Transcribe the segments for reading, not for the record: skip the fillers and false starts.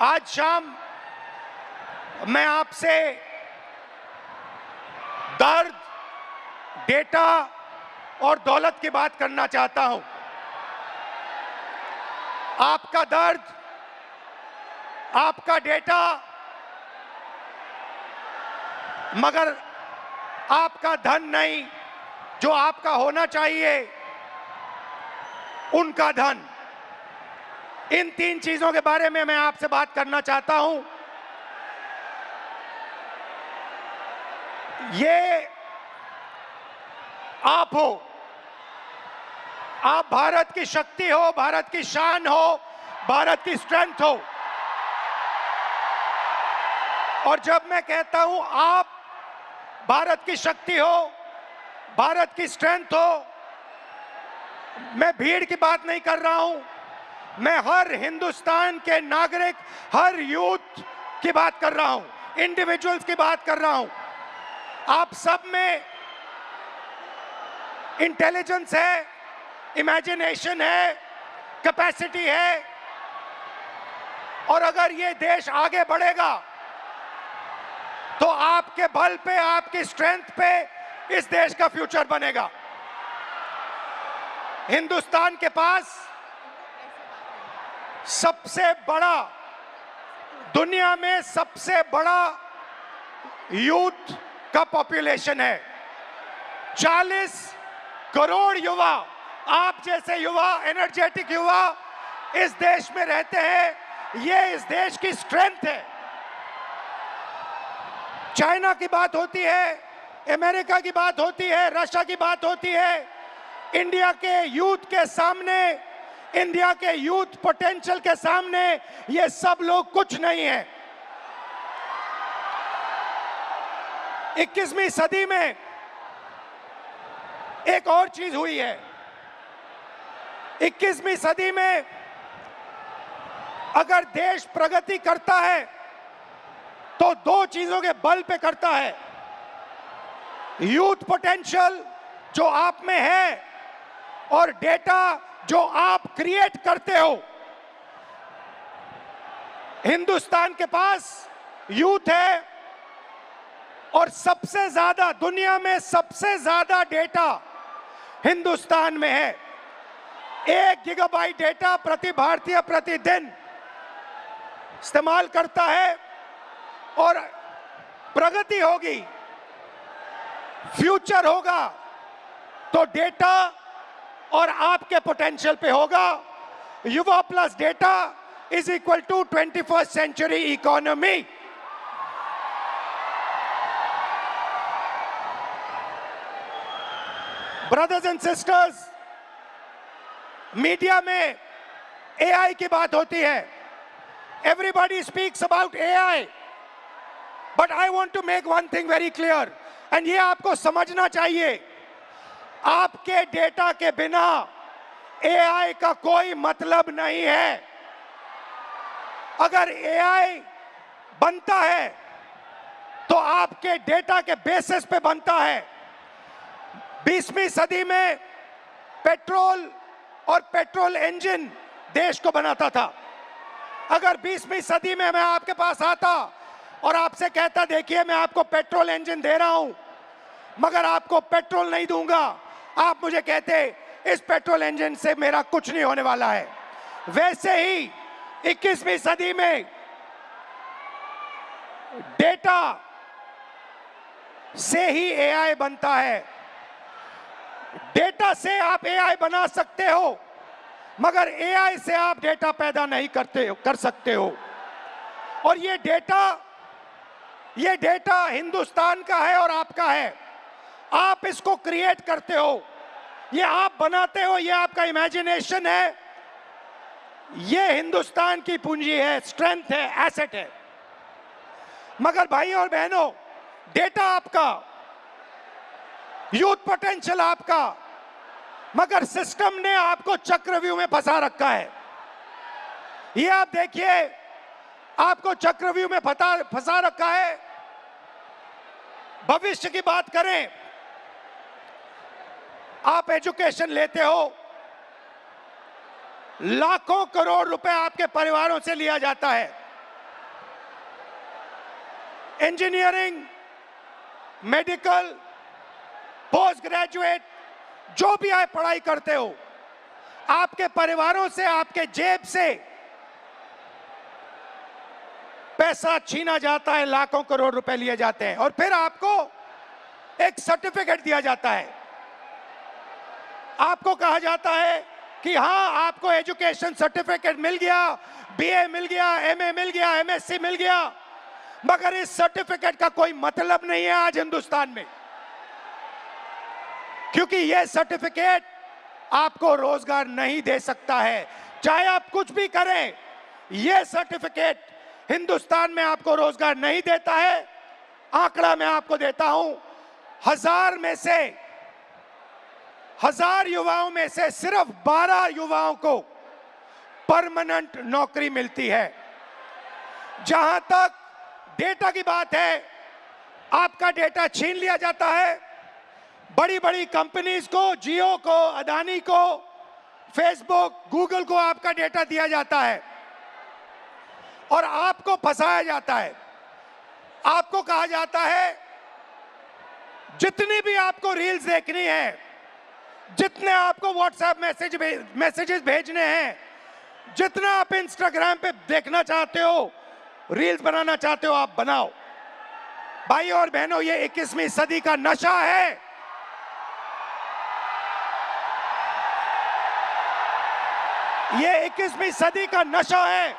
आज शाम मैं आपसे दर्द, डेटा और दौलत की बात करना चाहता हूं। आपका दर्द, आपका डेटा, मगर आपका धन नहीं, जो आपका होना चाहिए, उनका धन। इन तीन चीजों के बारे में मैं आपसे बात करना चाहता हूं। ये आप हो, आप भारत की शक्ति हो, भारत की शान हो, भारत की स्ट्रेंथ हो। और जब मैं कहता हूं आप भारत की शक्ति हो, भारत की स्ट्रेंथ हो, मैं भीड़ की बात नहीं कर रहा हूं, मैं हर हिंदुस्तान के नागरिक, हर यूथ की बात कर रहा हूं, इंडिविजुअल्स की बात कर रहा हूं। आप सब में इंटेलिजेंस है, इमेजिनेशन है, कैपेसिटी है, और अगर ये देश आगे बढ़ेगा तो आपके बल पे, आपकी स्ट्रेंथ पे इस देश का फ्यूचर बनेगा। हिंदुस्तान के पास सबसे बड़ा, दुनिया में सबसे बड़ा यूथ का पॉपुलेशन है। 40 करोड़ युवा, आप जैसे युवा, एनर्जेटिक युवा इस देश में रहते हैं। ये इस देश की स्ट्रेंथ है। चाइना की बात होती है, अमेरिका की बात होती है, रशिया की बात होती है, इंडिया के यूथ के सामने, इंडिया के यूथ पोटेंशियल के सामने ये सब लोग कुछ नहीं है। 21वीं सदी में एक और चीज हुई है। 21वीं सदी में अगर देश प्रगति करता है तो दो चीजों के बल पे करता है। यूथ पोटेंशियल जो आप में है और डेटा जो आप क्रिएट करते हो। हिंदुस्तान के पास यूथ है और सबसे ज्यादा, दुनिया में सबसे ज्यादा डेटा हिंदुस्तान में है। 1 गीगाबाइट डेटा प्रति भारतीय प्रतिदिन इस्तेमाल करता है। और प्रगति होगी, फ्यूचर होगा तो डेटा और आपके पोटेंशियल पे होगा। युवा plus data is equal to 21st century economy. Brothers and sisters, media में एआई की बात होती है। Everybody speaks about AI, but I want to make one thing very clear, and ये आपको समझना चाहिए। आपके डेटा के बिना एआई का कोई मतलब नहीं है। अगर एआई बनता है तो आपके डेटा के बेसिस पे बनता है। 20वीं सदी में पेट्रोल और पेट्रोल इंजन देश को बनाता था। अगर 20वीं सदी में मैं आपके पास आता और आपसे कहता, देखिए मैं आपको पेट्रोल इंजन दे रहा हूं, मगर आपको पेट्रोल नहीं दूंगा, आप मुझे कहते इस पेट्रोल इंजन से मेरा कुछ नहीं होने वाला है। वैसे ही 21वीं सदी में डेटा से ही एआई बनता है। डेटा से आप एआई बना सकते हो, मगर एआई से आप डेटा पैदा नहीं कर सकते हो। और ये डेटा हिंदुस्तान का है और आपका है। आप इसको क्रिएट करते हो, ये आप बनाते हो, ये आपका इमेजिनेशन है, ये हिंदुस्तान की पूंजी है, स्ट्रेंथ है, एसेट है। मगर भाई और बहनों, डेटा आपका, यूथ पोटेंशियल आपका, मगर सिस्टम ने आपको चक्रव्यूह में फंसा रखा है। ये आप देखिए, आपको चक्रव्यूह में फंसा रखा है। भविष्य की बात करें, आप एजुकेशन लेते हो, लाखों करोड़ रुपए आपके परिवारों से लिया जाता है। इंजीनियरिंग, मेडिकल, पोस्ट ग्रेजुएट, जो भी आप पढ़ाई करते हो, आपके परिवारों से, आपके जेब से पैसा छीना जाता है, लाखों करोड़ रुपए लिए जाते हैं और फिर आपको एक सर्टिफिकेट दिया जाता है। आपको कहा जाता है कि हां, आपको एजुकेशन सर्टिफिकेट मिल गया, बीए मिल गया, एमए मिल गया, एमएससी मिल गया, मगर इस सर्टिफिकेट का कोई मतलब नहीं है आज हिंदुस्तान में, क्योंकि यह सर्टिफिकेट आपको रोजगार नहीं दे सकता है। चाहे आप कुछ भी करें, यह सर्टिफिकेट हिंदुस्तान में आपको रोजगार नहीं देता है। आंकड़ा मैं आपको देता हूं, 1000 युवाओं में से सिर्फ 12 युवाओं को परमानेंट नौकरी मिलती है। जहां तक डेटा की बात है, आपका डेटा छीन लिया जाता है। बड़ी बड़ी कंपनीज को, जियो को, अदानी को, फेसबुक, गूगल को आपका डेटा दिया जाता है और आपको फंसाया जाता है। आपको कहा जाता है जितनी भी आपको रील्स देखनी है, जितने आपको व्हाट्सएप मैसेजेस भेजने हैं, जितना आप इंस्टाग्राम पे देखना चाहते हो, रील्स बनाना चाहते हो, आप बनाओ। भाई और बहनों, ये 21वीं सदी का नशा है। ये 21वीं सदी का नशा है।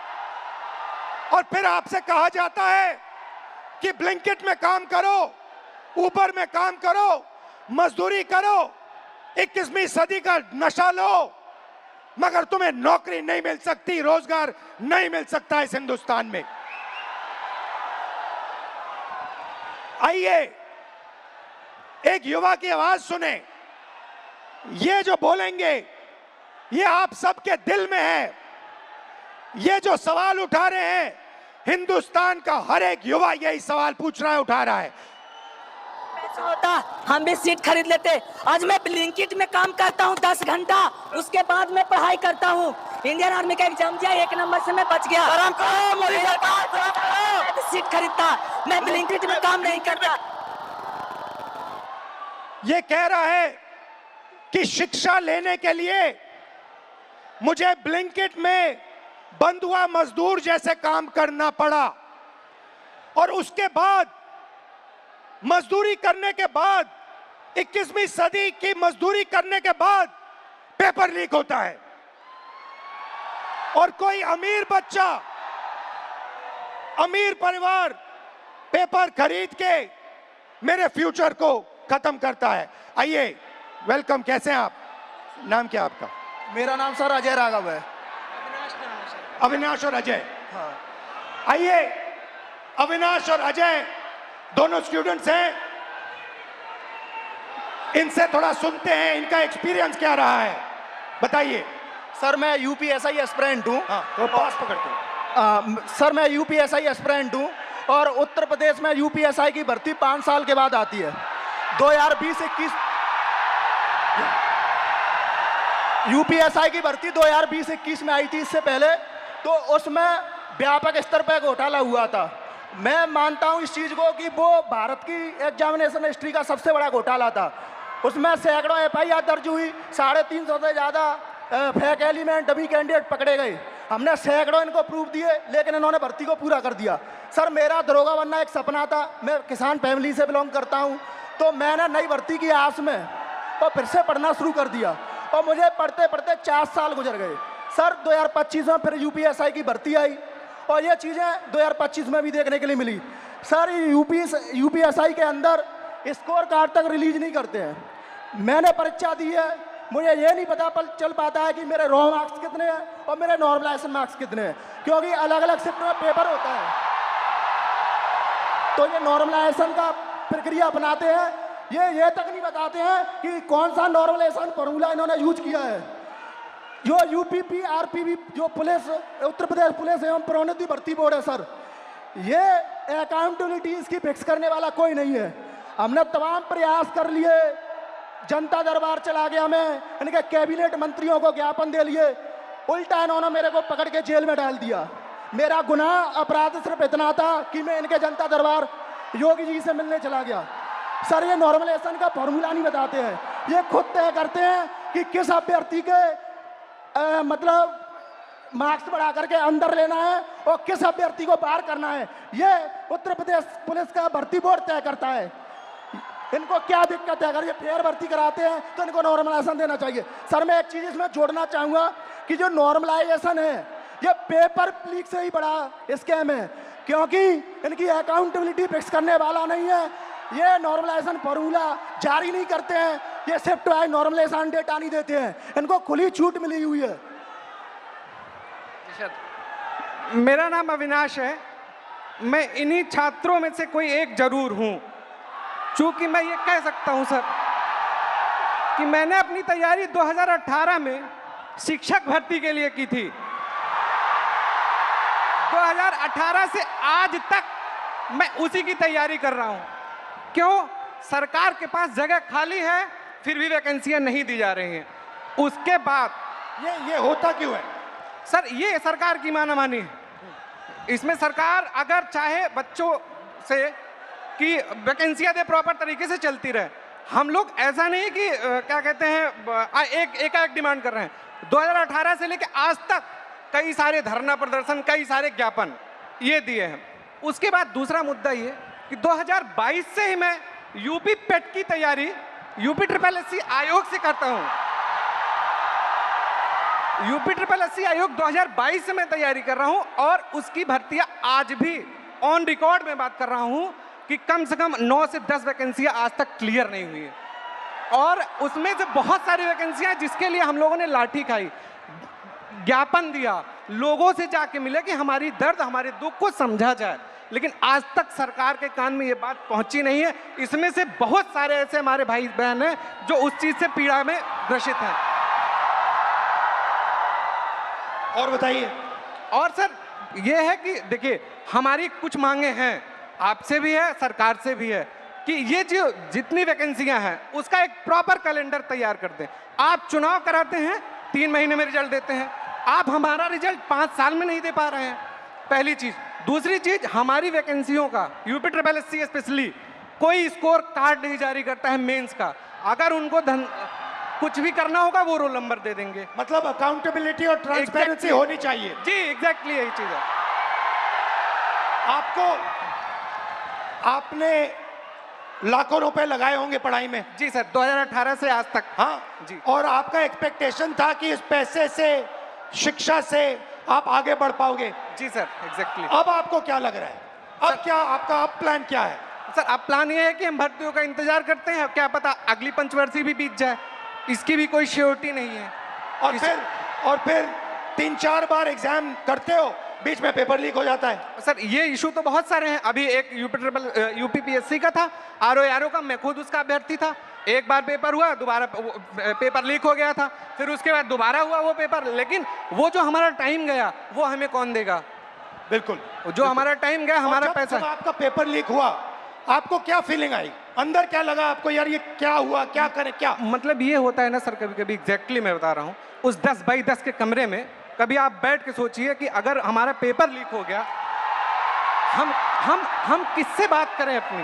और फिर आपसे कहा जाता है कि ब्लिंकिट में काम करो, ऊबर में काम करो, मजदूरी करो, 21वीं सदी का नशा लो, मगर तुम्हें नौकरी नहीं मिल सकती, रोजगार नहीं मिल सकता इस हिंदुस्तान में। आइए एक युवा की आवाज सुने। ये जो बोलेंगे, ये आप सबके दिल में है। ये जो सवाल उठा रहे हैं, हिंदुस्तान का हर एक युवा यही सवाल पूछ रहा है, उठा रहा है। होता हम भी सीट खरीद लेते। आज मैं ब्लिंकिट में काम करता हूँ 10 घंटा, उसके बाद मैं पढ़ाई करता हूँ। इंडियन आर्मी का एग्जाम दिया, 1 नंबर से मैं बच गया। सीट खरीदता, मैं ब्लिंकिट में काम नहीं करता। ये कह रहा है कि शिक्षा लेने के लिए मुझे ब्लिंकिट में बंधुआ मजदूर जैसे काम करना पड़ा और उसके बाद, मजदूरी करने के बाद, 21वीं सदी की मजदूरी करने के बाद पेपर लीक होता है और कोई अमीर बच्चा, अमीर परिवार पेपर खरीद के मेरे फ्यूचर को खत्म करता है। आइए, वेलकम। कैसे हैं आप? नाम क्या आपका? मेरा नाम सर अजय राघव है। अविनाश और अजय। हाँ। आइए, अविनाश और अजय दोनों स्टूडेंट्स हैं, इनसे थोड़ा सुनते हैं, इनका एक्सपीरियंस क्या रहा है, बताइए। सर मैं यूपीएसआई एस्पिरेंट हूँ। तो पास पकड़ते हैं। सर मैं यूपीएसआई एस्पिरेंट हूँ और उत्तर प्रदेश में यूपीएसआई की भर्ती 5 साल के बाद आती है। 2020-21 यूपीएसआई की भर्ती 2020-21 में आई थी। इससे पहले तो उसमें व्यापक स्तर पर घोटाला हुआ था। मैं मानता हूं इस चीज को कि वो भारत की एग्जामिनेशन हिस्ट्री का सबसे बड़ा घोटाला था। उसमें सैकड़ों एफआईआर दर्ज हुई, 350 से ज़्यादा फेक एलिमेंट, डमी कैंडिडेट पकड़े गए। हमने सैकड़ों इनको प्रूफ दिए, लेकिन इन्होंने भर्ती को पूरा कर दिया। सर मेरा दरोगा बनना एक सपना था। मैं किसान फैमिली से बिलोंग करता हूं, तो मैंने नई भर्ती की आस में और फिर से पढ़ना शुरू कर दिया और मुझे पढ़ते पढ़ते 4 साल गुजर गए। सर 2025 में फिर यूपीएसआई की भर्ती आई और ये चीज़ें 2025 में भी देखने के लिए मिली। सर यूपीएसआई के अंदर स्कोर कार्ड तक रिलीज नहीं करते हैं। मैंने परीक्षा दी है, मुझे ये नहीं पता चल पाता है कि मेरे रॉ मार्क्स कितने हैं और मेरे नॉर्मलाइजेशन मार्क्स कितने हैं, क्योंकि अलग अलग शिफ्ट में पेपर होता है। तो ये नॉर्मलाइजेशन का प्रक्रिया अपनाते हैं, ये तक नहीं बताते हैं कि कौन सा नॉर्मलाइजेशन फॉर्मूला इन्होंने यूज किया है। जो यूपीपी आरपीबी जो पुलिस, उत्तर प्रदेश पुलिस एवं प्रोन्नति भर्ती बोर्ड है सर, ये अकाउंटेबिलिटी इसकी फिक्स करने वाला कोई नहीं है। हमने तमाम प्रयास कर लिए, जनता दरबार चला गया, मैं इनके कैबिनेट मंत्रियों को ज्ञापन दे लिए, उल्टा इन्होंने मेरे को पकड़ के जेल में डाल दिया। मेरा गुनाह अपराध सिर्फ इतना था कि मैं इनके जनता दरबार योगी जी से मिलने चला गया। सर ये नॉर्मलाइजेशन का फॉर्मूला नहीं बताते हैं, ये खुद तय करते हैं कि किस अभ्यर्थी के मतलब मार्क्स बढ़ा करके अंदर लेना है और किस अभ्यर्थी को बाहर करना है। ये उत्तर प्रदेश पुलिस का भर्ती बोर्ड तय करता है। इनको क्या दिक्कत है? अगर ये फेयर भर्ती कराते हैं तो इनको नॉर्मलाइजेशन देना चाहिए। सर मैं एक चीज इसमें जोड़ना चाहूंगा कि जो नॉर्मलाइजेशन है ये पेपर लीक से ही बड़ा स्कैम है, क्योंकि इनकी अकाउंटेबिलिटी फिक्स करने वाला नहीं है। ये नॉर्मलाइजेशन फॉर्मूला जारी नहीं करते हैं, ये शिफ्ट वाइज नॉर्मलाइजेशन डेटा नहीं देते हैं, इनको खुली छूट मिली हुई है। मेरा नाम अविनाश है, मैं इन्हीं छात्रों में से कोई एक जरूर हूं। चूंकि मैं ये कह सकता हूं सर कि मैंने अपनी तैयारी 2018 में शिक्षक भर्ती के लिए की थी। 2018 से आज तक मैं उसी की तैयारी कर रहा हूं। क्यों? सरकार के पास जगह खाली है, फिर भी वैकेंसियां नहीं दी जा रही हैं। उसके बाद ये होता क्यों है सर? ये सरकार की मानामानी है। इसमें सरकार अगर चाहे बच्चों से कि वैकेंसियां दे, प्रॉपर तरीके से चलती रहे। हम लोग ऐसा नहीं कि क्या कहते हैं एक डिमांड कर रहे हैं। 2018 से लेकर आज तक कई सारे धरना प्रदर्शन, कई सारे ज्ञापन ये दिए हैं। उसके बाद दूसरा मुद्दा ये कि 2022 से ही मैं यूपी पेट की तैयारी यूपी SSS आयोग से करता हूं। यूपी SSS आयोग 2022 से मैं तैयारी कर रहा हूं और उसकी भर्तियां आज भी ऑन रिकॉर्ड में बात कर रहा हूं कि कम से कम 9 से 10 वैकेंसियां आज तक क्लियर नहीं हुई है। और उसमें से बहुत सारी वैकेंसियां जिसके लिए हम लोगों ने लाठी खाई, ज्ञापन दिया, लोगों से जाके मिले कि हमारी दर्द, हमारे दुख को समझा जाए, लेकिन आज तक सरकार के कान में ये बात पहुंची नहीं है। इसमें से बहुत सारे ऐसे हमारे भाई बहन हैं जो उस चीज से पीड़ा में ग्रसित हैं। और बताइए। और सर ये है कि देखिए हमारी कुछ मांगे हैं, आपसे भी है, सरकार से भी है कि ये जो जितनी वैकेंसियां हैं उसका एक प्रॉपर कैलेंडर तैयार कर दें। आप चुनाव कराते हैं, 3 महीने में रिजल्ट देते हैं, आप हमारा रिजल्ट 5 साल में नहीं दे पा रहे हैं, पहली चीज। दूसरी चीज, हमारी वैकेंसियों का यूपी SSS स्पेशली कोई स्कोर कार्ड नहीं जारी करता है मेंस का। अगर उनको कुछ भी करना होगा वो रोल नंबर दे देंगे। मतलब अकाउंटेबिलिटी और ट्रांसपेरेंसी होनी चाहिए। जी एग्जैक्टली यही चीज है। आपने लाखों रुपए लगाए होंगे पढ़ाई में। जी सर, 2018 से आज तक। हाँ जी। और आपका एक्सपेक्टेशन था कि इस पैसे से, शिक्षा से आप आगे बढ़ पाओगे। जी सर एग्जैक्टली। अब आपको क्या लग रहा है? अब क्या आपका प्लान क्या है? सर अब प्लान ये है कि हम भर्तियों का इंतजार करते हैं, क्या पता अगली पंचवर्षीय भी बीत जाए, इसकी भी कोई श्योरिटी नहीं है। और फिर 3-4 बार एग्जाम करते हो, बीच में पेपर लीक हो जाता है। सर ये इशू तो बहुत सारे हैं। अभी एक यूपी PSC का था, RO का, मैं खुद उसका अभ्यर्थी था। एक बार पेपर हुआ, दोबारा पेपर लीक हो गया था, फिर उसके बाद दोबारा हुआ वो पेपर। लेकिन वो जो हमारा टाइम गया वो हमें कौन देगा? बिल्कुल, जो हमारा टाइम गया, हमारा पैसा। जब आपका पेपर लीक हुआ आपको क्या फीलिंग आई? अंदर क्या लगा आपको, यार ये क्या हुआ, क्या करें क्या? मतलब ये होता है ना सर, कभी कभी एग्जैक्टली मैं बता रहा हूँ, उस 10 बाई 10 के कमरे में कभी आप बैठ के सोचिए कि अगर हमारा पेपर लीक हो गया, हम किससे बात करें अपनी,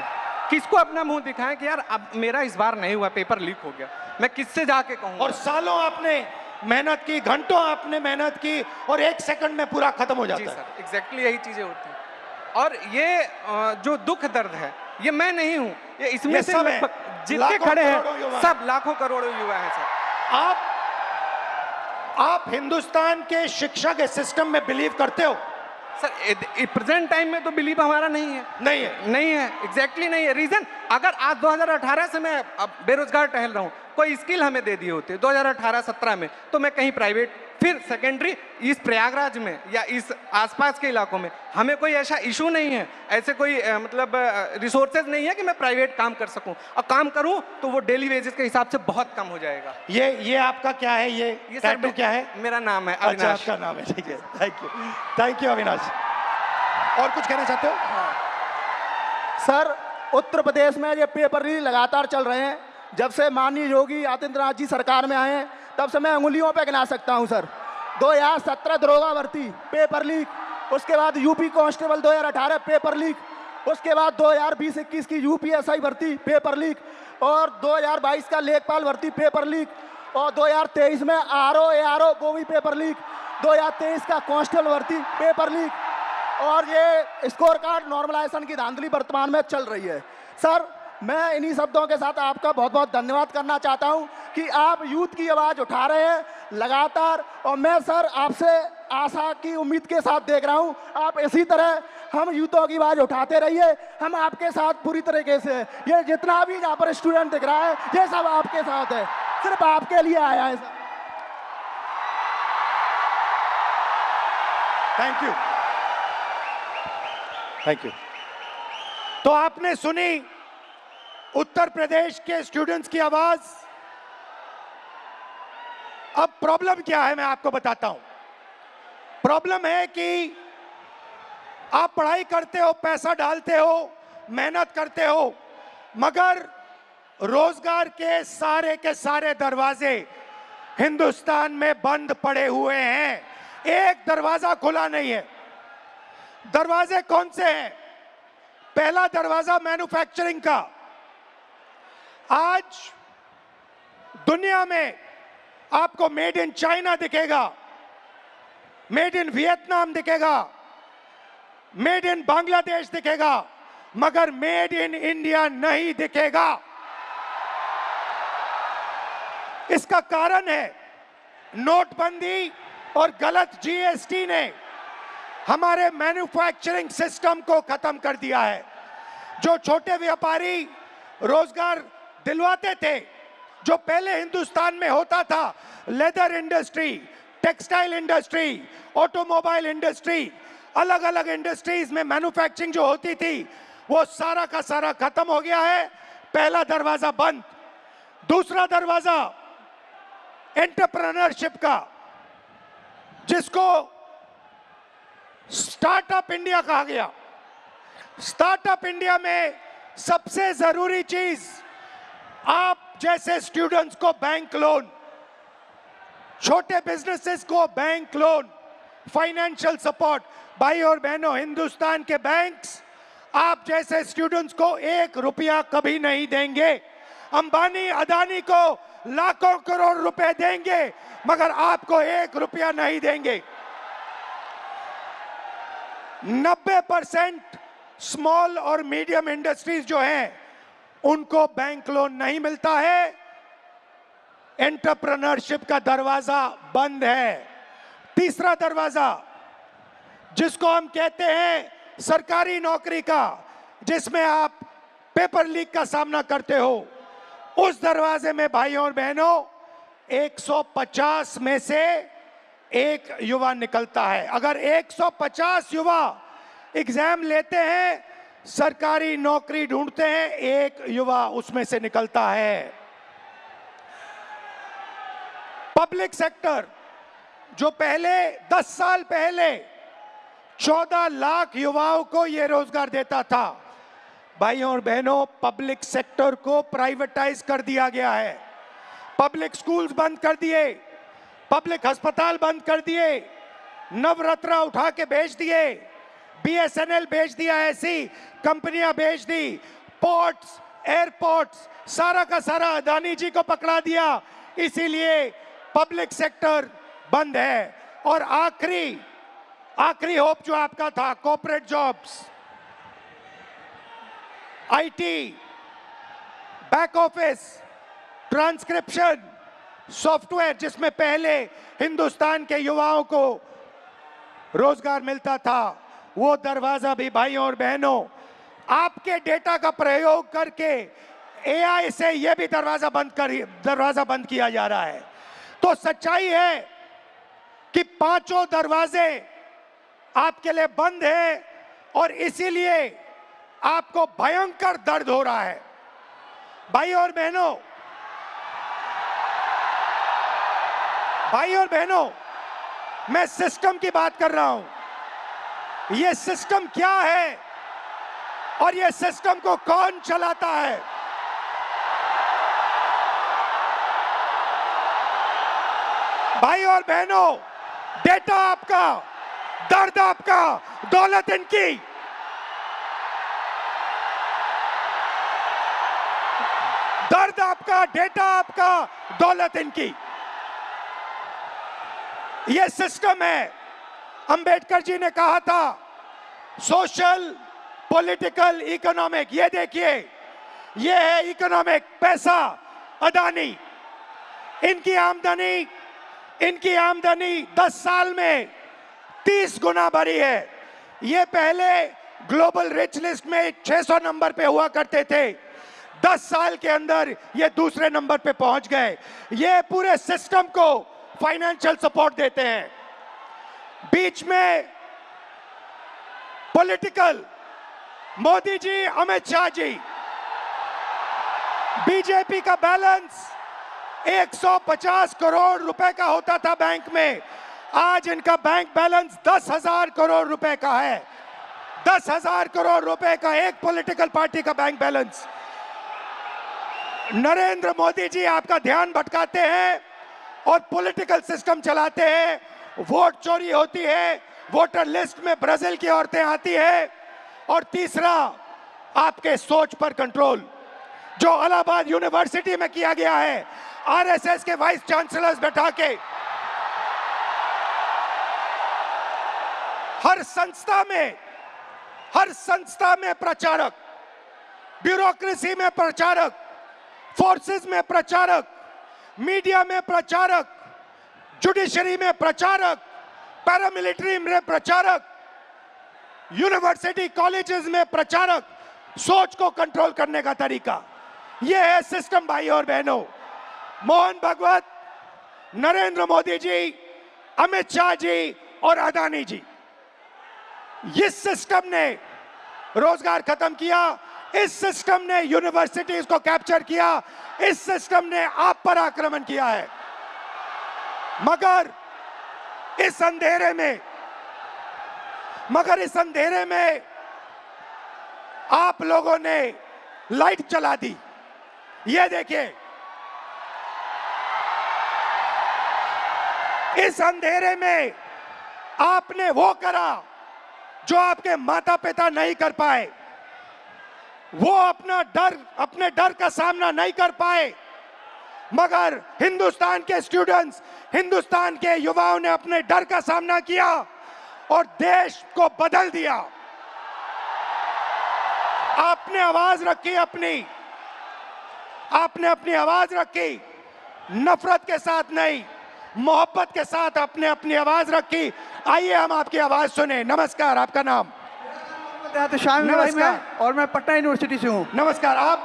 किसको अपना मुंह दिखाएं कि यार अब मेरा इस बार नहीं हुआ, पेपर लीक हो गया, मैं किससे जाके कहूँ? और सालों आपने मेहनत की, घंटों आपने मेहनत की और 1 सेकंड में पूरा खत्म हो जाता है। सर एग्जैक्टली यही चीजें होती हैं। और ये जो दुख दर्द है, ये मैं नहीं हूँ, ये इसमें से जितने खड़े हैं सब लाखों करोड़ों युवा हैं सर। आप हिंदुस्तान के शिक्षा के सिस्टम में बिलीव करते हो? सर प्रेजेंट टाइम में तो बिलीव हमारा नहीं है। नहीं है एग्जैक्टली नहीं है। रीजन, अगर आज 2018 से मैं अब बेरोजगार टहल रहा हूँ, कोई स्किल हमें दे दिए होते 2018-17 में, तो मैं कहीं प्राइवेट, फिर सेकेंडरी, इस प्रयागराज में या इस आसपास के इलाकों में हमें कोई ऐसा इशू नहीं है, ऐसे कोई मतलब रिसोर्सेज नहीं है कि मैं प्राइवेट काम कर सकूं, और काम करूं तो वो डेली वेजेस के हिसाब से बहुत कम हो जाएगा। ये आपका क्या है? ये टैटू क्या है? मेरा नाम है अविनाश। अच्छा, आपका नाम है, ठीक है। Thank you Avinash. और कुछ कहना चाहते हो? सर उत्तर प्रदेश में ये पेपर लीक लगातार चल रहे हैं। जब से माननीय योगी आदित्यनाथ जी सरकार में आए हैं तब से मैं उंगलियों पे गिना सकता हूं सर। 2017 दरोगा भर्ती पेपर लीक, उसके बाद यूपी कांस्टेबल 2018 पेपर लीक, उसके बाद 2020-21 की यूपीएसआई भर्ती पेपर लीक, और 2022 का लेखपाल भर्ती पेपर लीक, और 2023 में आरओ एआरओ वो भी पेपर लीक, 2023 का कांस्टेबल भर्ती पेपर लीक, और ये स्कोर कार्ड नॉर्मलाइजेशन की धांधली वर्तमान में चल रही है। सर, मैं इन्हीं शब्दों के साथ आपका बहुत बहुत धन्यवाद करना चाहता हूं कि आप यूथ की आवाज़ उठा रहे हैं लगातार, और मैं सर आपसे आशा की उम्मीद के साथ देख रहा हूं आप इसी तरह हम यूथों की आवाज़ उठाते रहिए। हम आपके साथ पूरी तरीके से, ये जितना भी यहाँ पर स्टूडेंट दिख रहा है ये सब आपके साथ है, सिर्फ आपके लिए आया है sir. Thank you, thank you. तो आपने सुनी उत्तर प्रदेश के स्टूडेंट्स की आवाज। अब प्रॉब्लम क्या है मैं आपको बताता हूं। प्रॉब्लम है कि आप पढ़ाई करते हो, पैसा डालते हो, मेहनत करते हो, मगर रोजगार के सारे दरवाजे हिंदुस्तान में बंद पड़े हुए हैं। एक दरवाजा खुला नहीं है। दरवाजे कौन से हैं? पहला दरवाजा मैन्युफैक्चरिंग का। आज दुनिया में आपको मेड इन चाइना दिखेगा, मेड इन वियतनाम दिखेगा, मेड इन बांग्लादेश दिखेगा, मगर मेड इन इंडिया नहीं दिखेगा। इसका कारण है नोटबंदी और गलत जीएसटी ने हमारे मैन्युफैक्चरिंग सिस्टम को खत्म कर दिया है। जो छोटे व्यापारी रोजगार दिलवाते थे, जो पहले हिंदुस्तान में होता था, leather industry, textile industry, automobile industry, अलग अलग इंडस्ट्रीज में मैन्युफैक्चरिंग जो होती थी, वो सारा का सारा खत्म हो गया है। पहला दरवाजा बंद। दूसरा दरवाजा एंटरप्रेन्योरशिप का, जिसको स्टार्टअप इंडिया कहा गया। स्टार्टअप इंडिया में सबसे जरूरी चीज आप जैसे स्टूडेंट्स को बैंक लोन, छोटे बिजनेसेस को बैंक लोन, फाइनेंशियल सपोर्ट। भाई और बहनों, हिंदुस्तान के बैंक्स आप जैसे स्टूडेंट्स को 1 रुपया कभी नहीं देंगे। अंबानी अदानी को लाखों करोड़ रुपए देंगे, मगर आपको 1 रुपया नहीं देंगे। 90% स्मॉल और मीडियम इंडस्ट्रीज जो हैं, उनको बैंक लोन नहीं मिलता है। एंटरप्रेन्योरशिप का दरवाजा बंद है। तीसरा दरवाजा, जिसको हम कहते हैं सरकारी नौकरी का, जिसमें आप पेपर लीक का सामना करते हो, उस दरवाजे में भाइयों और बहनों 150 में से एक युवा निकलता है। अगर 150 युवा एग्जाम लेते हैं, सरकारी नौकरी ढूंढते हैं, एक युवा उसमें से निकलता है। पब्लिक सेक्टर, जो पहले 10 साल पहले 14 लाख युवाओं को यह रोजगार देता था, भाइयों और बहनों, पब्लिक सेक्टर को प्राइवेटाइज कर दिया गया है। पब्लिक स्कूल्स बंद कर दिए, पब्लिक अस्पताल बंद कर दिए, नवरत्ना उठा के बेच दिए, बीएसएनएल बेच दिया, ऐसी कंपनियां बेच दी, पोर्ट्स, एयरपोर्ट्स, सारा का सारा अदानी जी को पकड़ा दिया। इसीलिए पब्लिक सेक्टर बंद है। और आखिरी होप जो आपका था, corporate jobs, IT, back office, transcription, software, जिसमें पहले हिंदुस्तान के युवाओं को रोजगार मिलता था, वो दरवाजा भी भाइयों और बहनों आपके डेटा का प्रयोग करके एआई से यह भी दरवाजा बंद किया जा रहा है। तो सच्चाई है कि पांचों दरवाजे आपके लिए बंद हैं, और इसीलिए आपको भयंकर दर्द हो रहा है। भाइयों और बहनों, मैं सिस्टम की बात कर रहा हूं। यह सिस्टम क्या है और यह सिस्टम को कौन चलाता है? भाई और बहनों, डेटा आपका, दर्द आपका, दौलत इनकी। फर्द आपका, डेटा आपका, दौलत इनकी। ये सिस्टम है। अंबेडकर जी ने कहा था सोशल, पॉलिटिकल, इकोनॉमिक। ये देखिए, ये है इकोनॉमिक, पैसा, अदानी। इनकी आमदनी 10 साल में 30 गुना बढ़ी है। ये पहले ग्लोबल रिच लिस्ट में 600 नंबर पे हुआ करते थे, 10 साल के अंदर ये दूसरे नंबर पे पहुंच गए। ये पूरे सिस्टम को फाइनेंशियल सपोर्ट देते हैं। बीच में पॉलिटिकल, मोदी जी, अमित शाह जी। बीजेपी का बैलेंस 150 करोड़ रुपए का होता था बैंक में, आज इनका बैंक बैलेंस 10,000 करोड़ रुपए का है। 10,000 करोड़ रुपए का एक पॉलिटिकल पार्टी का बैंक बैलेंस। नरेंद्र मोदी जी आपका ध्यान भटकाते हैं और पॉलिटिकल सिस्टम चलाते हैं। वोट चोरी होती है, वोटर लिस्ट में ब्राजील की औरतें आती है। और तीसरा, आपके सोच पर कंट्रोल, जो इलाहाबाद यूनिवर्सिटी में किया गया है, आरएसएस के वाइस चांसलर्स बैठा के हर संस्था में प्रचारक, ब्यूरोक्रेसी में प्रचारक, फोर्सेस में प्रचारक, मीडिया में प्रचारक, जुडिशरी में प्रचारक, पैरामिलिट्री में प्रचारक, यूनिवर्सिटी कॉलेजेस में प्रचारक। सोच को कंट्रोल करने का तरीका यह है सिस्टम। भाई और बहनों, मोहन भागवत, नरेंद्र मोदी जी, अमित शाह जी और अदानी जी, इस सिस्टम ने रोजगार खत्म किया। इस सिस्टम ने यूनिवर्सिटीज को कैप्चर किया। इस सिस्टम ने आप पर आक्रमण किया है। मगर इस अंधेरे में आप लोगों ने लाइट जला दी। ये देखिए, इस अंधेरे में आपने वो करा जो आपके माता पिता नहीं कर पाए। वो अपने डर का सामना नहीं कर पाए, मगर हिंदुस्तान के स्टूडेंट्स, हिंदुस्तान के युवाओं ने अपने डर का सामना किया और देश को बदल दिया। आपने आवाज रखी आपने अपनी आवाज रखी, नफरत के साथ नहीं, मोहब्बत के साथ आपने अपनी आवाज रखी। आइए हम आपकी आवाज सुने। नमस्कार, आपका नाम? नमस्कार। और मैं पटना यूनिवर्सिटी से हूँ। नमस्कार। आप?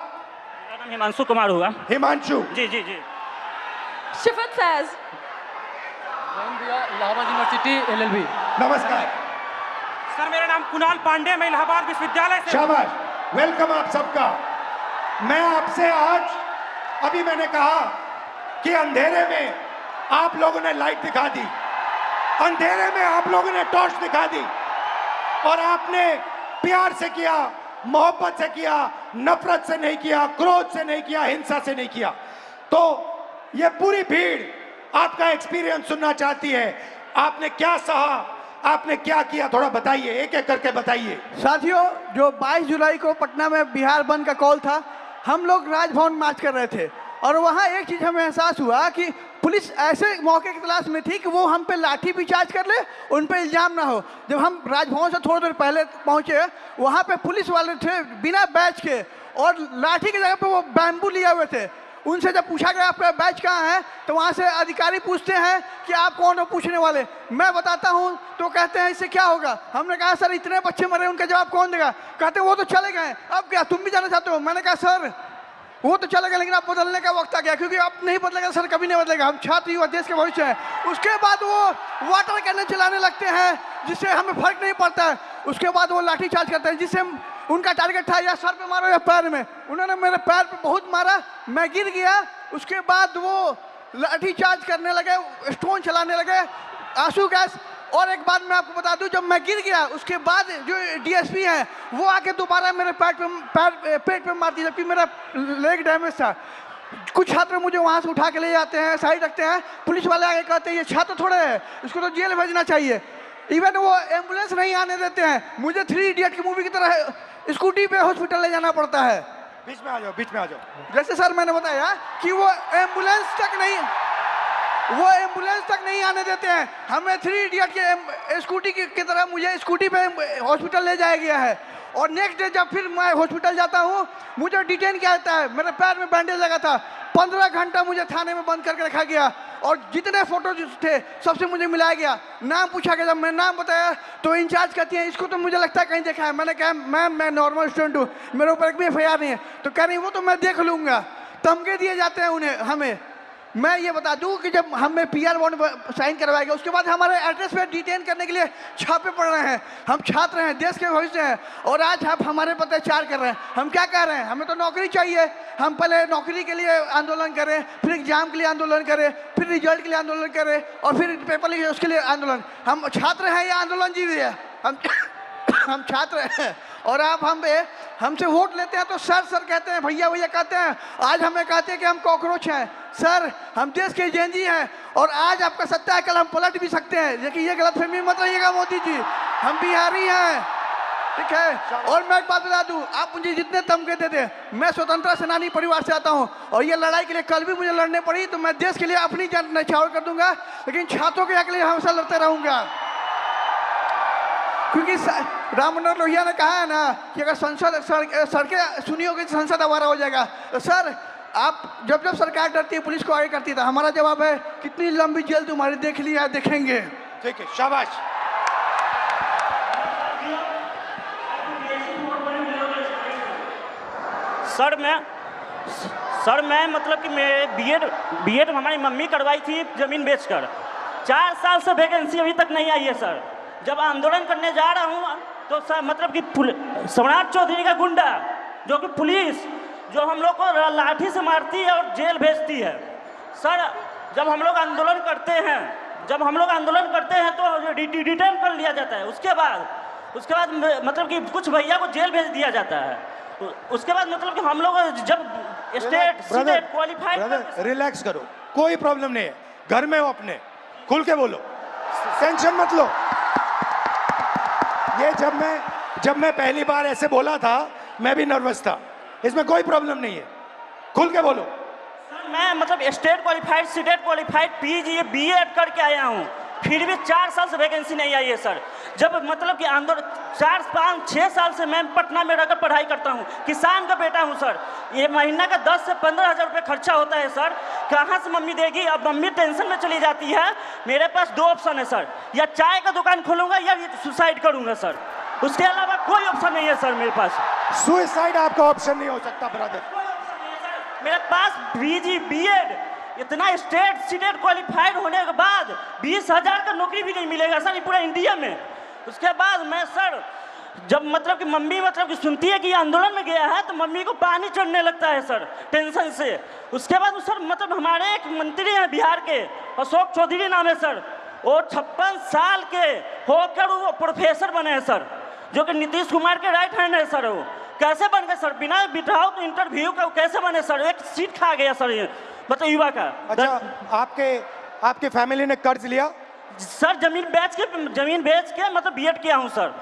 मेरा नाम हिमांशु कुमार हुआ। हिमांशु जी जी जी। शिफत फैज, इलाहाबाद यूनिवर्सिटी LLB। नमस्कार सर, मेरा नाम कुणाल पांडे, मैं इलाहाबाद विश्वविद्यालय से। शाबाश, वेलकम आप सबका। मैं आपसे आज, अभी मैंने कहा कि अंधेरे में आप लोगों ने लाइट दिखा दी, अंधेरे में आप लोगों ने टॉर्च दिखा दी, और आपने प्यार से किया, मोहब्बत से किया, नफरत से नहीं किया, क्रोध से नहीं किया, हिंसा से नहीं किया। तो ये पूरी भीड़ आपका एक्सपीरियंस सुनना चाहती है। आपने क्या सहा, आपने क्या किया, थोड़ा बताइए, एक एक करके बताइए। साथियों, जो 22 जुलाई को पटना में बिहार बंद का कॉल था, हम लोग राजभवन मार्च कर रहे थे और वहाँ एक चीज़ हमें एहसास हुआ कि पुलिस ऐसे मौके की तलाश में थी कि वो हम पे लाठी भी चार्ज कर ले, उन पे इल्ज़ाम ना हो। जब हम राजभवन से थोड़ी देर पहले पहुँचे, वहाँ पे पुलिस वाले थे बिना बैच के, और लाठी की जगह पे वो बैम्बू लिए हुए थे। उनसे जब पूछा गया आपका बैच कहाँ है, तो वहाँ से अधिकारी पूछते हैं कि आप कौन हो पूछने वाले। मैं बताता हूँ तो कहते हैं इससे क्या होगा। हमने कहा सर इतने बच्चे मरे, उनका जवाब कौन देगा। कहते वो तो चले गए, अब क्या तुम भी जाना चाहते हो। मैंने कहा सर वो तो चले गए, लेकिन आप बदलने का वक्त आ गया, क्योंकि अब नहीं बदलेगा सर, कभी नहीं बदलेगा। हम छात्र युवा देश के भविष्य हैं। उसके बाद वो वाटर कैनन चलाने लगते हैं, जिससे हमें फर्क नहीं पड़ता है। उसके बाद वो लाठी चार्ज करते हैं, जिससे उनका टारगेट था या सर पे मारो या पैर में। उन्होंने मेरे पैर पे बहुत मारा, मैं गिर गया। उसके बाद वो लाठी चार्ज करने लगे, स्टोन चलाने लगे, आंसू गैस। और एक बात मैं आपको बता दूं, जब मैं गिर गया उसके बाद जो DSP हैं वो आके दोबारा मेरे पेट पे मार दी, जबकि मेरा लेग डैमेज था। कुछ छात्र मुझे वहाँ से उठा के ले जाते हैं, साइड रखते हैं। पुलिस वाले आके कहते हैं ये छात्र थोड़े हैं, इसको तो जेल भेजना चाहिए। इवन वो एम्बुलेंस नहीं आने देते हैं। मुझे 3 इडियट की मूवी की तरह स्कूटी पे हॉस्पिटल ले जाना पड़ता है। बीच में आ जाओ, बीच में आ जाओ। जैसे सर मैंने बताया कि वो एम्बुलेंस तक नहीं आने देते हैं। हमें 3 इडियट के स्कूटी की तरह मुझे स्कूटी पे हॉस्पिटल ले जाया गया है, और नेक्स्ट डे जब फिर मैं हॉस्पिटल जाता हूँ मुझे डिटेन किया जाता है। मेरे पैर में बैंडेज लगा था, 15 घंटा मुझे थाने में बंद करके रखा गया, और जितने फोटो थे सबसे मुझे मिलाया गया। नाम पूछा गया, जब मैं नाम बताया तो इंचार्ज कहती है इसको तो मुझे लगता है कहीं देखा है। मैंने कहा मैम मैं नॉर्मल स्टूडेंट हूँ, मेरे ऊपर एक भी FIR नहीं है। तो कह रही वो तो मैं देख लूँगा। धमके दिए जाते हैं उन्हें। हमें मैं ये बता दूं कि जब हमें PR बॉन्ड साइन करवाया गया उसके बाद हमारे एड्रेस पे डिटेन करने के लिए छापे पड़ रहे हैं। हम छात्र हैं, देश के भविष्य हैं, और आज आप हमारे पर अत्याचार कर रहे हैं। हम क्या कह रहे हैं, हमें तो नौकरी चाहिए। हम पहले नौकरी के लिए आंदोलन करें, फिर एग्जाम के लिए आंदोलन करें, फिर रिजल्ट के लिए आंदोलन करें, और फिर पेपर लिखे उसके लिए आंदोलन। हम छात्र हैं या आंदोलन जीवी है? हम छात्र हैं, और आप हमसे वोट लेते हैं तो सर कहते हैं, भैया भैया कहते हैं। आज हमें कहते हैं कि हम कॉकरोच हैं। सर हम देश के जेनजी हैं, और आज आपका सत्ता है, कल हम पलट भी सकते हैं। लेकिन ये गलतफहमी मत रहिएगा मोदी जी, हम बिहारी हैं, ठीक है। और मैं एक बात बता दूं, आप मुझे जितने धमके देते, मैं स्वतंत्रता सेनानी परिवार से आता हूं, और ये लड़ाई के लिए कल भी मुझे लड़ने पड़ी तो मैं देश के लिए अपनी जान न्यौछावर कर दूंगा, लेकिन छात्रों के हक के लिए हमेशा लड़ते रहूंगा। क्योंकि राम मनोहर लोहिया ने कहा है ना कि अगर सड़कें सुनी होगी तो संसद आवारा हो जाएगा। तो सर आप जब सरकार डरती है पुलिस को आगे करती है, तो हमारा जवाब है कितनी लंबी जेल तुम्हारी देख लिया देखेंगे। ठीक है, शाबाश। सर मैं मतलब कि मैं बीएड हमारी मम्मी करवाई थी ज़मीन बेचकर। 4 साल से वैकेंसी अभी तक नहीं आई है सर। जब आंदोलन करने जा रहा हूँ तो सर मतलब कि सम्राट चौधरी का गुंडा जो कि पुलिस जो हम लोग को लाठी से मारती है और जेल भेजती है। सर जब हम लोग आंदोलन करते हैं तो डिटेन कर लिया जाता है। उसके बाद मतलब कि कुछ भैया को जेल भेज दिया जाता है। उसके बाद मतलब कि हम लोग जब स्टेट क्वालिफाइड। रिलैक्स करो, कोई प्रॉब्लम नहीं है, घर में हो अपने, खुल के बोलो, टेंशन मत लो। ये जब मैं पहली बार ऐसे बोला था मैं भी नर्वस था, इसमें कोई प्रॉब्लम नहीं है, खुल के बोलो। सर मैं मतलब state qualified state qualified PG BEd करके आया हूँ, फिर भी 4 साल से वैकेंसी नहीं आई है सर। जब मतलब कि आंदोलन 4, 5, 6 साल से मैं पटना में रहकर पढ़ाई करता हूँ, किसान का बेटा हूँ सर। ये महीना का 10 से 15 हज़ार रुपये खर्चा होता है सर, कहाँ से मम्मी देगी? अब मम्मी टेंशन में चली जाती है। मेरे पास 2 ऑप्शन है सर, या चाय का दुकान खोलूँगा या सुसाइड करूँगा सर, उसके अलावा कोई ऑप्शन नहीं है सर मेरे पास। सुसाइड आपका ऑप्शन नहीं हो सकता ब्रदर। मेरे पास PG BEd इतना स्टेट क्वालिफाइड होने के बाद 20,000 का नौकरी भी नहीं मिलेगा सर पूरा इंडिया में। उसके बाद मैं सर जब मतलब कि मम्मी मतलब कि सुनती है कि आंदोलन में गया है तो मम्मी को पानी चढ़ने लगता है सर टेंशन से। उसके बाद सर मतलब हमारे एक मंत्री हैं बिहार के, अशोक चौधरी नाम है सर, वो 56 साल के होकर वो प्रोफेसर बने हैं सर, जो कि नीतीश कुमार के राइट हैंड है सर। वो कैसे बन गए सर? बिना विदाउट इंटरव्यू का कैसे बने सर? एक सीट खा गया सर ये मतलब युवा का। अच्छा आपके फैमिली ने कर्ज लिया? सर जमीन बेच के मतलब BEd किया हूँ सर।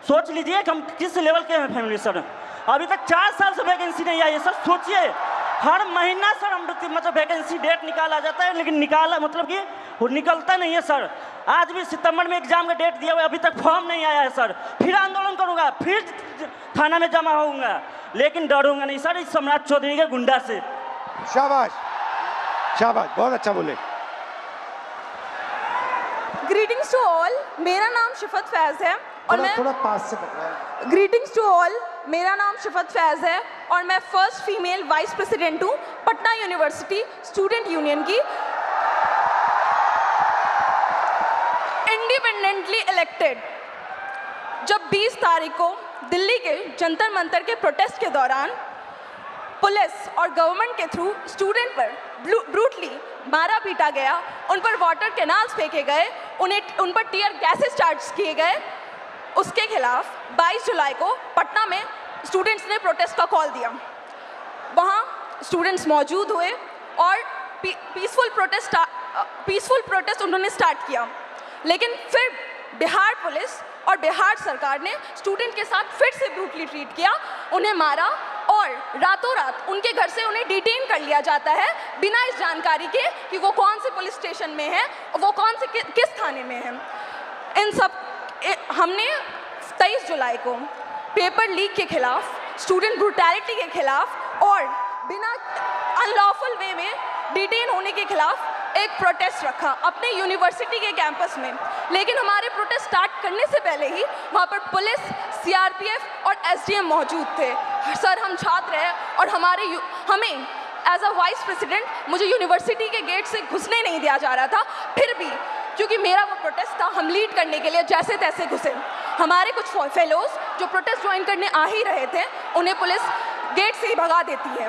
सोच लीजिए कि हम किस लेवल के हैं फैमिली सर। अभी तक 4 साल से वैकेंसी नहीं आई है सर। सोचिए हर महीना सर हम मतलब वैकेंसी डेट निकाला जाता है, लेकिन निकाला मतलब कि वो निकलता नहीं है सर। आज भी सितंबर में एग्जाम का डेट दिया हुआ है, अभी तक फॉर्म नहीं आया है सर। फिर आंदोलन करूंगा, फिर थाना में जमा होऊंगा, लेकिन डरूंगा नहीं सर इस सम्राट चौधरी के गुंडा से। शाबाश शाबाश, बहुत अच्छा बोले। ग्रीटिंग्स टू ऑल, मेरा नाम शिफत फैज है और मैं थोड़ा पास से पकड़ा। ग्रीटिंग्स टू ऑल, मेरा नाम शिफत फैज है और मैं फर्स्ट फीमेल वाइस प्रेसिडेंट हूँ पटना यूनिवर्सिटी स्टूडेंट यूनियन की, इंडिपेंडेंटली इलेक्टेड। जब 20 तारीख को दिल्ली के जंतर मंतर के प्रोटेस्ट के दौरान पुलिस और गवर्नमेंट के थ्रू स्टूडेंट पर ब्रूटली मारा पीटा गया, उन पर वाटर कैनाल्स फेंके गए, उन पर टीयर गैसेस चार्ज किए गए, उसके खिलाफ 22 जुलाई को पटना में स्टूडेंट्स ने प्रोटेस्ट का कॉल दिया। वहाँ स्टूडेंट्स मौजूद हुए और पीसफुल प्रोटेस्ट उन्होंने स्टार्ट किया, लेकिन फिर बिहार पुलिस और बिहार सरकार ने स्टूडेंट के साथ फिर से ब्रूटली ट्रीट किया, उन्हें मारा और रातों रात उनके घर से उन्हें डिटेन कर लिया जाता है बिना इस जानकारी के कि वो कौन से पुलिस स्टेशन में है, वो कौन से किस थाने में है। इन सब हमने 23 जुलाई को पेपर लीक के खिलाफ, स्टूडेंट ब्रूटैलिटी के खिलाफ और बिना अनलॉफुल वे में डिटेन होने के खिलाफ एक प्रोटेस्ट रखा अपने यूनिवर्सिटी के कैंपस में। लेकिन हमारे प्रोटेस्ट स्टार्ट करने से पहले ही वहाँ पर पुलिस, सीआरपीएफ और एसडीएम मौजूद थे। सर, हम छात्र हैं और हमें एज अ वाइस प्रेसिडेंट मुझे यूनिवर्सिटी के गेट से घुसने नहीं दिया जा रहा था। फिर भी क्योंकि मेरा वो प्रोटेस्ट था, हम लीड करने के लिए जैसे तैसे घुसे। हमारे कुछ फेलोज जो प्रोटेस्ट ज्वाइन करने आ ही रहे थे, उन्हें पुलिस गेट से ही भगा देती है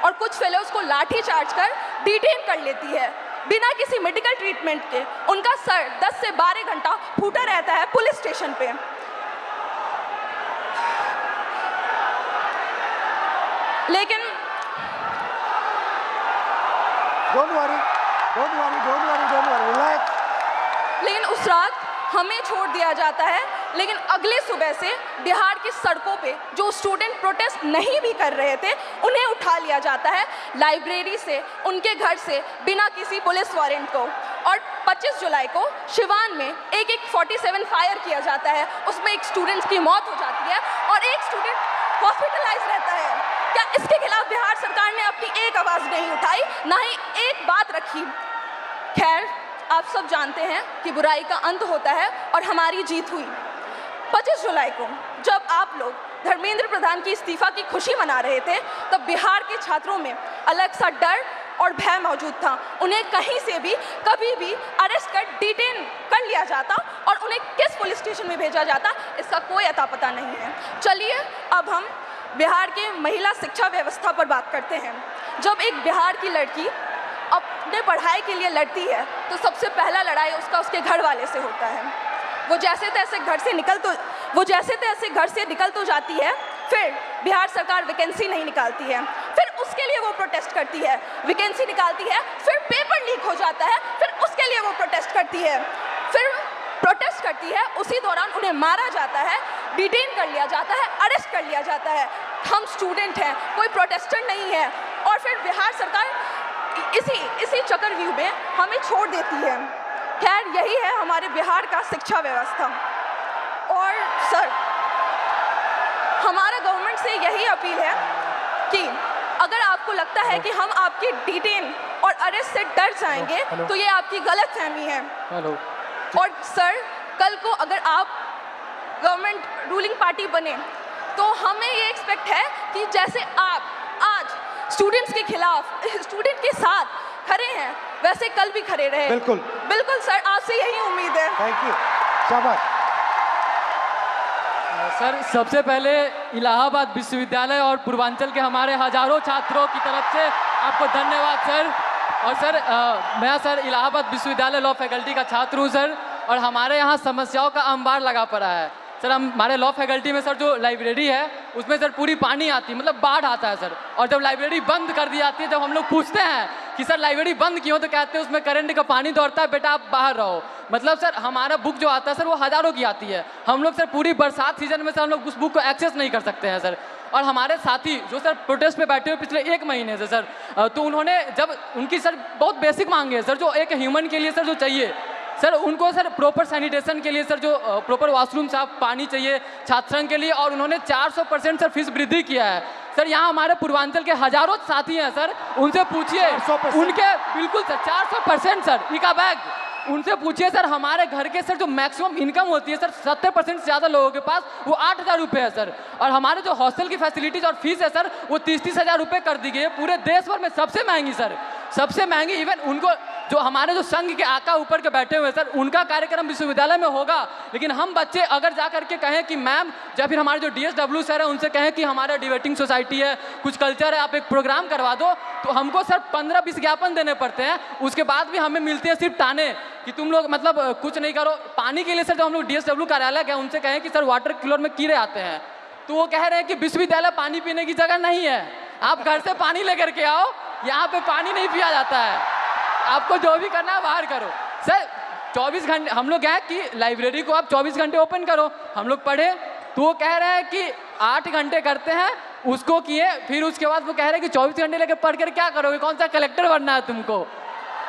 और कुछ फेलोज को लाठी चार्ज कर डिटेन कर लेती है बिना किसी मेडिकल ट्रीटमेंट के। उनका सर 10 से 12 घंटा फूटा रहता है पुलिस स्टेशन पे। लेकिन Don't worry, relax. लेकिन उस रात हमें छोड़ दिया जाता है। लेकिन अगले सुबह से बिहार की सड़कों पे जो स्टूडेंट प्रोटेस्ट नहीं भी कर रहे थे, उन्हें उठा लिया जाता है लाइब्रेरी से, उनके घर से, बिना किसी पुलिस वारंट को। और 25 जुलाई को शिवान में एक 47 फायर किया जाता है, उसमें एक स्टूडेंट की मौत हो जाती है और एक स्टूडेंट हॉस्पिटलाइज रहता है। क्या इसके खिलाफ बिहार सरकार ने अपनी एक आवाज़ नहीं उठाई, ना ही एक बात रखी? खैर, आप सब जानते हैं कि बुराई का अंत होता है और हमारी जीत हुई। 25 जुलाई को जब आप लोग धर्मेंद्र प्रधान की इस्तीफा की खुशी मना रहे थे, तब बिहार के छात्रों में अलग सा डर और भय मौजूद था। उन्हें कहीं से भी कभी भी अरेस्ट कर डिटेन कर लिया जाता और उन्हें किस पुलिस स्टेशन में भेजा जाता, इसका कोई अता पता नहीं है। चलिए अब हम बिहार के महिला शिक्षा व्यवस्था पर बात करते हैं। जब एक बिहार की लड़की अपने पढ़ाई के लिए लड़ती है तो सबसे पहला लड़ाई उसका उसके घर वाले से होता है। वो जैसे तैसे घर से निकल तो जाती है, फिर बिहार सरकार वैकेंसी नहीं निकालती है, फिर उसके लिए वो प्रोटेस्ट करती है, वैकेंसी निकालती है, फिर पेपर लीक हो जाता है, फिर उसके लिए वो प्रोटेस्ट करती है, उसी दौरान उन्हें मारा जाता है, डिटेन कर लिया जाता है, अरेस्ट कर लिया जाता है। हम स्टूडेंट हैं, कोई प्रोटेस्टर नहीं है, और फिर बिहार सरकार इसी चक्रव्यूह में हमें छोड़ देती है। खैर, यही है हमारे बिहार का शिक्षा व्यवस्था। और सर, हमारा गवर्नमेंट से यही अपील है कि अगर आपको लगता है कि हम आपके डिटेन और अरेस्ट से डर जाएंगे तो ये आपकी गलतफहमी है। और सर, कल को अगर आप गवर्नमेंट रूलिंग पार्टी बने तो हमें ये एक्सपेक्ट है कि जैसे आप आज स्टूडेंट्स के खिलाफ, स्टूडेंट के साथ खड़े हैं, वैसे कल भी खड़े रहे। बिल्कुल बिल्कुल सर, आपसे यही उम्मीद है। थैंक यू, शाबाश। सर, सबसे पहले इलाहाबाद विश्वविद्यालय और पूर्वांचल के हमारे हजारों छात्रों की तरफ से आपको धन्यवाद सर। और सर, मैं सर इलाहाबाद विश्वविद्यालय लॉ फैकल्टी का छात्र हूँ सर, और हमारे यहाँ समस्याओं का अंबार लगा पड़ा है सर। हमारे लॉ फैकल्टी में सर जो लाइब्रेरी है उसमें सर पूरी पानी आती है, मतलब बाढ़ आता है सर। और जब लाइब्रेरी बंद कर दी जाती है, जब हम लोग पूछते हैं कि सर लाइब्रेरी बंद क्यों, तो कहते हैं उसमें करंट का पानी दौड़ता है, बेटा आप बाहर रहो। मतलब सर हमारा बुक जो आता है सर वो हज़ारों की आती है, हम लोग सर पूरी बरसात सीजन में सर हम लोग उस बुक को एक्सेस नहीं कर सकते हैं सर। और हमारे साथी जो सर प्रोटेस्ट पे बैठे हुए पिछले 1 महीने से सर, तो उन्होंने जब उनकी सर बहुत बेसिक मांगे है सर, जो एक ह्यूमन के लिए सर जो चाहिए सर, उनको सर प्रॉपर सैनिटेशन के लिए सर जो प्रॉपर वॉशरूम साफ पानी चाहिए छात्र संघ के लिए, और उन्होंने 400% सर फीस वृद्धि किया है सर। यहाँ हमारे पूर्वांचल के हजारों साथी हैं सर, उनसे पूछिए, उनके बिल्कुल सर 400% सर इका बैग, उनसे पूछिए सर। हमारे घर के सर जो मैक्सिमम इनकम होती है सर 70% से ज़्यादा लोगों के पास वो 8,000 रुपये है सर। और हमारे जो हॉस्टल की फैसिलिटीज़ और फीस है सर वो 30-30 हज़ार रुपये कर दी गई है, पूरे देश भर में सबसे महंगी सर, सबसे महंगी। इवन उनको जो हमारे जो संघ के आका ऊपर के बैठे हुए सर, उनका कार्यक्रम विश्वविद्यालय में होगा, लेकिन हम बच्चे अगर जा करके कहें कि मैम, या फिर हमारे जो DSW सर है उनसे कहें कि हमारा डिबेटिंग सोसाइटी है, कुछ कल्चर है, आप एक प्रोग्राम करवा दो, तो हमको सर 15-20 ज्ञापन देने पड़ते हैं। उसके बाद भी हमें मिलते हैं सिर्फ ताने कि तुम लोग मतलब कुछ नहीं करो। पानी के लिए सर जो हम लोग DSW कार्यालय गए, उनसे कहें कि सर वाटर कूलर में कीड़े आते हैं, तो वो कह रहे हैं कि विश्वविद्यालय पानी पीने की जगह नहीं है, आप घर से पानी लेकर के आओ, यहाँ पे पानी नहीं पिया जाता है, आपको जो भी करना है बाहर करो। सर 24 घंटे हम लोग क्या कि लाइब्रेरी को आप 24 घंटे ओपन करो, हम लोग पढ़े, तो वो कह रहे हैं कि 8 घंटे करते हैं, उसको किए, फिर उसके बाद वो कह रहे हैं कि 24 घंटे लेके पढ़ कर क्या करोगे, कौन सा कलेक्टर बनना है तुमको,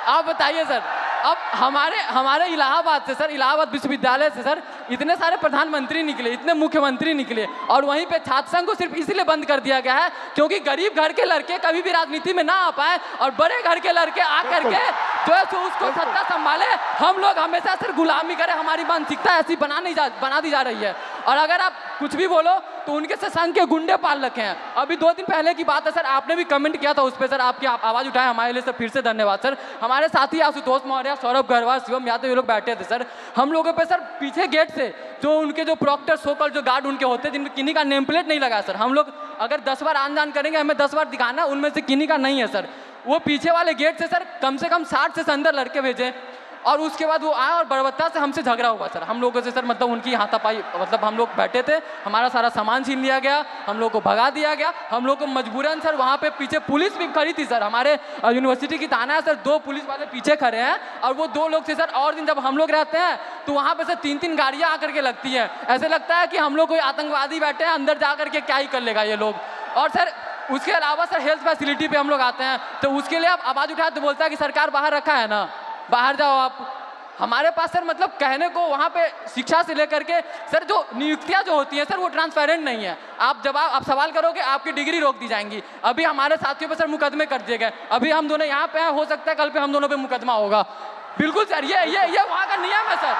आप बताइए सर। अब हमारे इलाहाबाद से सर, इलाहाबाद विश्वविद्यालय से सर इतने सारे प्रधानमंत्री निकले, इतने मुख्यमंत्री निकले, और वहीं पे छात्र संघ को सिर्फ इसीलिए बंद कर दिया गया है क्योंकि गरीब घर के लड़के कभी भी राजनीति में ना आ पाए और बड़े घर के लड़के आकर के जो है सो उसको सत्ता संभाले। हम लोग हमेशा सिर्फ गुलामी करें, हमारी मानसिकता ऐसी बना दी जा रही है। और अगर आप कुछ भी बोलो तो उनके से संघ के गुंडे पाल रखे हैं। अभी 2 दिन पहले की बात है सर, आपने भी कमेंट किया था उस पर सर, आपकी आवाज़ उठाए हमारे लिए सर, फिर से धन्यवाद सर। हमारे साथी आशुतोष मौर्य, सौरभ गढ़वाल, शिवम यादव, ये लोग बैठे थे सर, हम लोगों पे सर पीछे गेट से जो उनके जो प्रॉक्टर सोकल जो गार्ड उनके होते हैं जिनमें किन्हीं का नेम प्लेट नहीं लगा सर, हम लोग अगर 10 बार आन जान करेंगे हमें 10 बार दिखाना, उनमें से किन्हीं का नहीं है सर। वो पीछे वाले गेट से सर कम से कम 60 से अंदर लड़के भेजे और उसके बाद वो आए और बर्बरता से हमसे झगड़ा हुआ सर, हम लोगों से सर, मतलब उनकी हाथापाई, मतलब हम लोग बैठे थे, हमारा सारा सामान छीन लिया गया, हम लोग को भगा दिया गया, हम लोग को मजबूरन सर वहाँ पे पीछे पुलिस भी खड़ी थी सर, हमारे यूनिवर्सिटी की थाना है सर, 2 पुलिस वाले पीछे खड़े हैं और वो 2 लोग थे सर। और दिन जब हम लोग रहते हैं तो वहाँ पे सर 3-3 गाड़ियाँ आकर के लगती हैं, ऐसे लगता है कि हम लोग कोई आतंकवादी बैठे हैं, अंदर जा करके क्या ही कर लेगा ये लोग। और सर उसके अलावा सर हेल्थ फैसिलिटी पे हम लोग आते हैं तो उसके लिए आप आवाज़ उठाए तो बोलता है कि सरकार बाहर रखा है ना, बाहर जाओ आप। हमारे पास सर मतलब कहने को वहाँ पे शिक्षा से लेकर के सर जो नियुक्तियाँ जो होती हैं सर वो ट्रांसपेरेंट नहीं है। आप सवाल करोगे आपकी डिग्री रोक दी जाएंगी। अभी हमारे साथियों पे सर मुकदमे कर दिए गए, अभी हम दोनों यहाँ पे हैं, हो सकता है कल पे हम दोनों पे मुकदमा होगा। बिल्कुल सर, ये वहाँ का नियम है सर।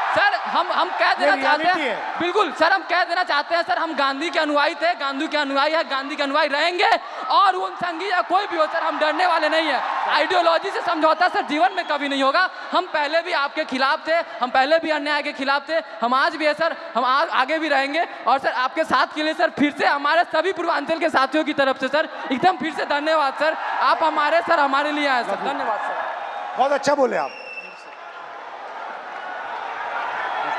सर हम कह देना चाहते हैं, बिल्कुल सर हम कह देना चाहते हैं सर, हम गांधी के अनुयायी थे, गांधी के अनुयायी है, गांधी के अनुयायी रहेंगे और उन संघी या कोई भी हो सर हम डरने वाले नहीं है। आइडियोलॉजी से समझौता सर जीवन में कभी नहीं होगा। हम पहले भी आपके खिलाफ थे, हम पहले भी अन्याय के खिलाफ थे, हम आज भी है सर, हम आगे भी रहेंगे। और सर आपके साथ के लिए सर फिर से हमारे सभी पूर्वांचल के साथियों की तरफ से सर एकदम फिर से धन्यवाद सर, आप हमारे लिए आए सर, धन्यवाद सर। बहुत अच्छा बोले आप।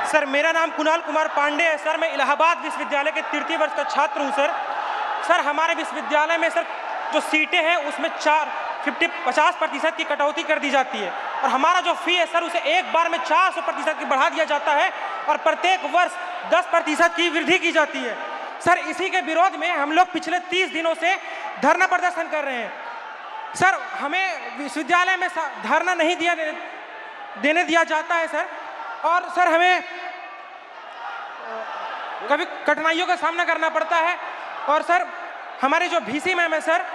सर मेरा नाम कुणाल कुमार पांडे है सर, मैं इलाहाबाद विश्वविद्यालय के 3य वर्ष का छात्र हूं सर। सर हमारे विश्वविद्यालय में सर जो सीटें हैं उसमें 50% की कटौती कर दी जाती है और हमारा जो फी है सर उसे एक बार में 400% की बढ़ा दिया जाता है और प्रत्येक वर्ष 10% की वृद्धि की जाती है। सर इसी के विरोध में हम लोग पिछले 30 दिनों से धरना प्रदर्शन कर रहे हैं। सर हमें विश्वविद्यालय में धरना नहीं देने दिया जाता है सर, और सर हमें कभी कठिनाइयों का सामना करना पड़ता है। और सर हमारे जो VC मैम है सर,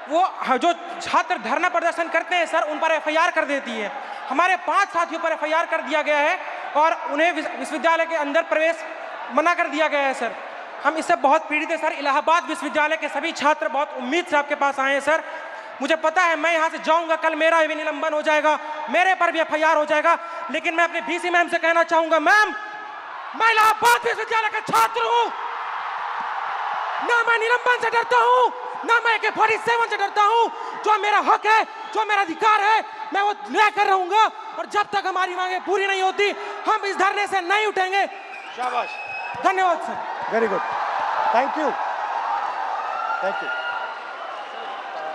वो जो छात्र धरना प्रदर्शन करते हैं सर उन पर FIR कर देती है। हमारे 5 साथियों पर FIR कर दिया गया है और उन्हें विश्वविद्यालय के अंदर प्रवेश मना कर दिया गया है सर। हम इससे बहुत पीड़ित हैं सर। इलाहाबाद विश्वविद्यालय के सभी छात्र बहुत उम्मीद से आपके पास आए हैं सर। मुझे पता है मैं यहाँ से जाऊँगा, कल मेरा भी निलंबन हो जाएगा, मेरे पर भी FIR हो जाएगा, लेकिन मैं अपने VC मैम से कहना चाहूँगा, मैम मैं इलाहाबाद विश्वविद्यालय का छात्र हूँ, ना मैं निलंबन से डरता हूँ, ना मैं AK-47 से डरता हूँ। जो मेरा हक है, जो मेरा अधिकार है, मैं वो लेकर रहूँगा और जब तक हमारी मांगे पूरी नहीं होती हम इस धरने से नहीं उठेंगे। शाबाश, धन्यवाद sir. Very good, thank you, thank you.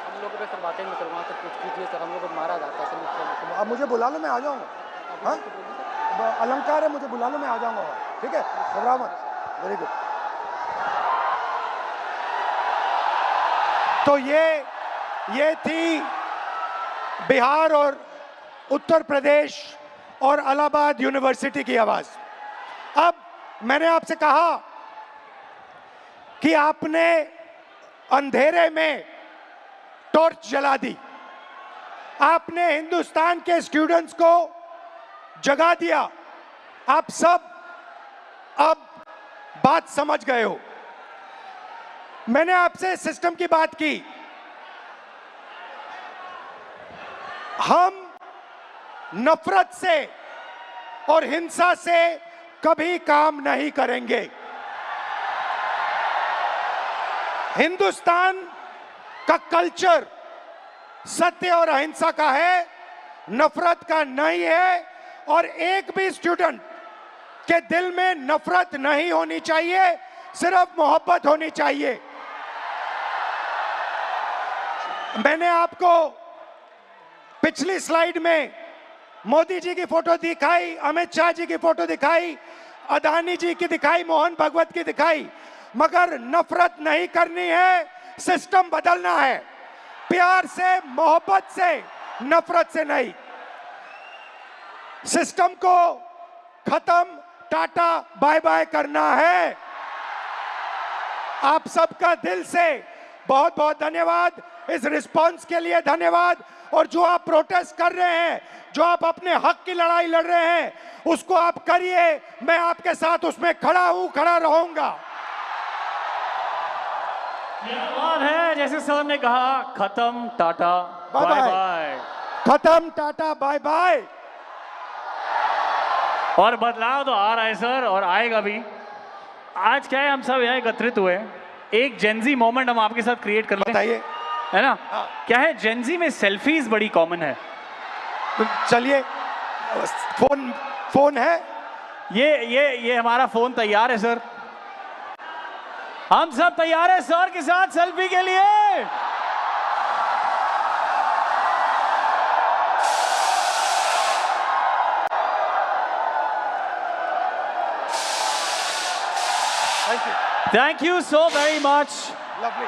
हम लोगों पे सर बातें मत करवाएं सर, कुछ कीजिए सर, हम लोग को मारा जाता है सर। अब मुझे बुला लो, मैं आ जाऊँगा। हाँ अलंकार है, मुझे बुला लो, मैं आ जाऊँगा, ठीक है, घबराओ मत। Very good. तो ये थी बिहार और उत्तर प्रदेश और इलाहाबाद यूनिवर्सिटी की आवाज। अब मैंने आपसे कहा कि आपने अंधेरे में टॉर्च जला दी, आपने हिंदुस्तान के स्टूडेंट्स को जगा दिया। आप सब अब बात समझ गए हो। मैंने आपसे सिस्टम की बात की। हम नफरत से और हिंसा से कभी काम नहीं करेंगे। हिंदुस्तान का कल्चर सत्य और अहिंसा का है, नफरत का नहीं है। और एक भी स्टूडेंट के दिल में नफरत नहीं होनी चाहिए, सिर्फ मोहब्बत होनी चाहिए। मैंने आपको पिछली स्लाइड में मोदी जी की फोटो दिखाई, अमित शाह जी की फोटो दिखाई, अदानी जी की दिखाई, मोहन भगवत की दिखाई, मगर नफरत नहीं करनी है, सिस्टम बदलना है। प्यार से, मोहब्बत से, नफरत से नहीं। सिस्टम को खत्म, टाटा बाय बाय करना है। आप सबका दिल से बहुत बहुत धन्यवाद, इस रिस्पांस के लिए धन्यवाद। और जो आप प्रोटेस्ट कर रहे हैं, जो आप अपने हक की लड़ाई लड़ रहे हैं, उसको आप करिए, मैं आपके साथ उसमें खड़ा हूं, खड़ा रहूंगा। और है जैसे सर ने कहा, खत्म टाटा बाय बाय, खत्म टाटा बाय बाय। और बदलाव तो आ रहा है सर, और आएगा भी। आज क्या है, हम सब यहाँ एकत्रित हुए, एक जेंजी मोमेंट हम आपके साथ क्रिएट कर लें, बताइए, है ना? क्या है, जेंजी में सेल्फीज बड़ी कॉमन है। तो चलिए, फोन है, ये हमारा फोन तैयार है सर, हम सब तैयार है सर के साथ सेल्फी के लिए। Thank you, thank you so very much. Lovely.